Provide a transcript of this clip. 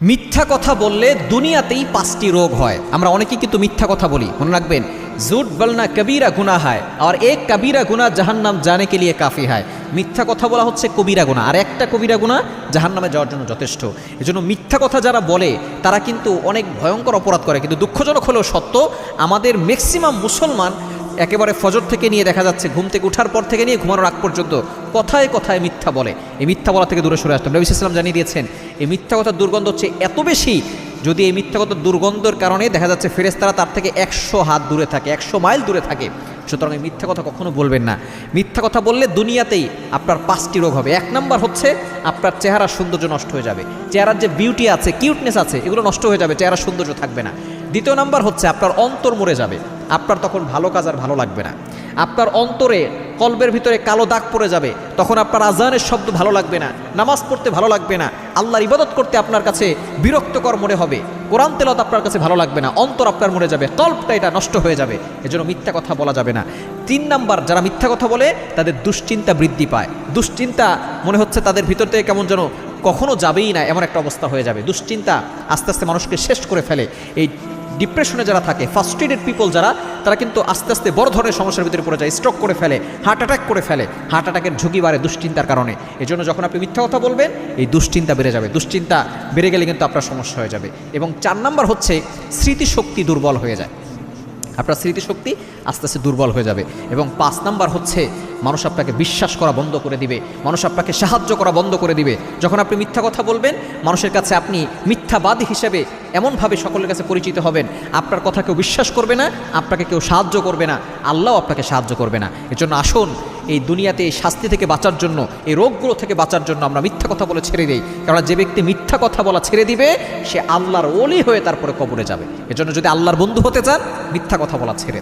মিথ্যা কথা বললে দুনিয়াতেই 5টি রোগ হয়। আমরা অনেকেই কিন্তু মিথ্যা কথা বলি, মনে রাখবেন, झूठ बोलना कबीरा गुनाह है और एक कबीरा गुनाह जहन्नम जाने के लिए काफ़ी है। মিথ্যা কথা বলা হচ্ছে কবিরা গুনাহ, আর একটা কবিরা গুনাহ জাহান্নামে যাওয়ার জন্য যথেষ্ট। এজন্য মিথ্যা কথা যারা বলে তারা কিন্তু অনেক ভয়ঙ্কর অপরাধ করে। কিন্তু দুঃখজনক হলেও সত্য, আমাদের ম্যাক্সিমাম মুসলমান একেবারে ফজর থেকে নিয়ে দেখা যাচ্ছে ঘুম থেকে ওঠার পর থেকে নিয়ে ঘুমানোর আগ পর্যন্ত কথায় কথায় মিথ্যা বলে। এই মিথ্যা বলা থেকে দূরে সরে আসতে নবী সাল্লাল্লাহু আলাইহি ওয়াসাল্লাম জানিয়ে দিয়েছেন, এই মিথ্যা কথার দুর্গন্ধ হচ্ছে এত বেশি, যদি এই মিথ্যা কথার দুর্গন্ধের কারণে দেখা যাচ্ছে ফেরেশতারা তার থেকে 100 হাত দূরে থাকে, 100 মাইল দূরে থাকে। সুতরাং এই মিথ্যা কথা কখনো বলবেন না। মিথ্যা কথা বললে দুনিয়াতেই আপনার 5টি রোগ হবে। 1 নাম্বার হচ্ছে আপনার চেহারার সৌন্দর্য নষ্ট হয়ে যাবে, চেহারার যে বিউটি আছে, কিউটনেস আছে, এগুলো নষ্ট হয়ে যাবে, চেহারার সৌন্দর্য থাকবে না। 2 নাম্বার হচ্ছে আপনার অন্তর মরে যাবে, আপনার তখন ভালো কাজ আর ভালো লাগবে না। আপনার অন্তরে কলবের ভিতরে কালো দাগ পড়ে যাবে, তখন আপনার আজানের শব্দ ভালো লাগবে না, নামাজ পড়তে ভালো লাগবে না, আল্লাহর ইবাদত করতে আপনার কাছে বিরক্তকর মনে হবে, কোরআন তেলাওয়াত আপনার কাছে ভালো লাগবে না, অন্তর আপনার মরে যাবে, কলবটা এটা নষ্ট হয়ে যাবে। এজন্য মিথ্যা কথা বলা যাবে না। 3 নাম্বার, যারা মিথ্যা কথা বলে তাদের দুশ্চিন্তা বৃদ্ধি পায়। দুশ্চিন্তা মনে হচ্ছে তাদের ভিতর থেকে কেমন যেন কখনো যাবেই না, এমন একটা অবস্থা হয়ে যাবে। দুশ্চিন্তা আস্তে আস্তে মানুষকে শেষ করে ফেলে। এই ডিপ্রেশনে যারা থাকে, ফার্স্ট্রেটেড পিপল যারা, তারা কিন্তু আস্তে আস্তে বড় ধরনের সমস্যার ভিতরে পড়ে যায়, স্ট্রোক করে ফেলে, হার্ট অ্যাটাক করে ফেলে। হার্ট অ্যাটাকের ঝুঁকি বাড়ে দুশ্চিন্তার কারণে। এই জন্য যখন আপনি মিথ্যা কথা বলবেন, এই দুশ্চিন্তা বেড়ে যাবে। দুশ্চিন্তা বেড়ে গেলে কিন্তু আপনার সমস্যা হয়ে যাবে। এবং 4 নাম্বার হচ্ছে স্মৃতিশক্তি দুর্বল হয়ে যায়, আপনার স্মৃতিশক্তি আস্তে আস্তে দুর্বল হয়ে যাবে। এবং 5 নাম্বার হচ্ছে মানুষ আপনাকে বিশ্বাস করা বন্ধ করে দিবে, মানুষ আপনাকে সাহায্য করা বন্ধ করে দিবে। যখন আপনি মিথ্যা কথা বলবেন, মানুষের কাছে আপনি মিথ্যাবাদী হিসেবে এমনভাবে সকলের কাছে পরিচিত হবেন, আপনার কথা কেউ বিশ্বাস করবে না, আপনাকে কেউ সাহায্য করবে না, আল্লাহও আপনাকে সাহায্য করবে না। এজন্য আসুন, এই দুনিয়াতে এই শাস্তি থেকে বাঁচার জন্য, এই রোগগুলো থেকে বাঁচার জন্য আমরা মিথ্যা কথা বলে ছেড়ে দিই। কারণ যে ব্যক্তি মিথ্যা কথা বলা ছেড়ে দিবে, সে আল্লাহর ওলি হয়ে তারপরে কবরে যাবে। এজন্য যদি আল্লাহর বন্ধু হতে চান, মিথ্যা কথা বলা ছেড়ে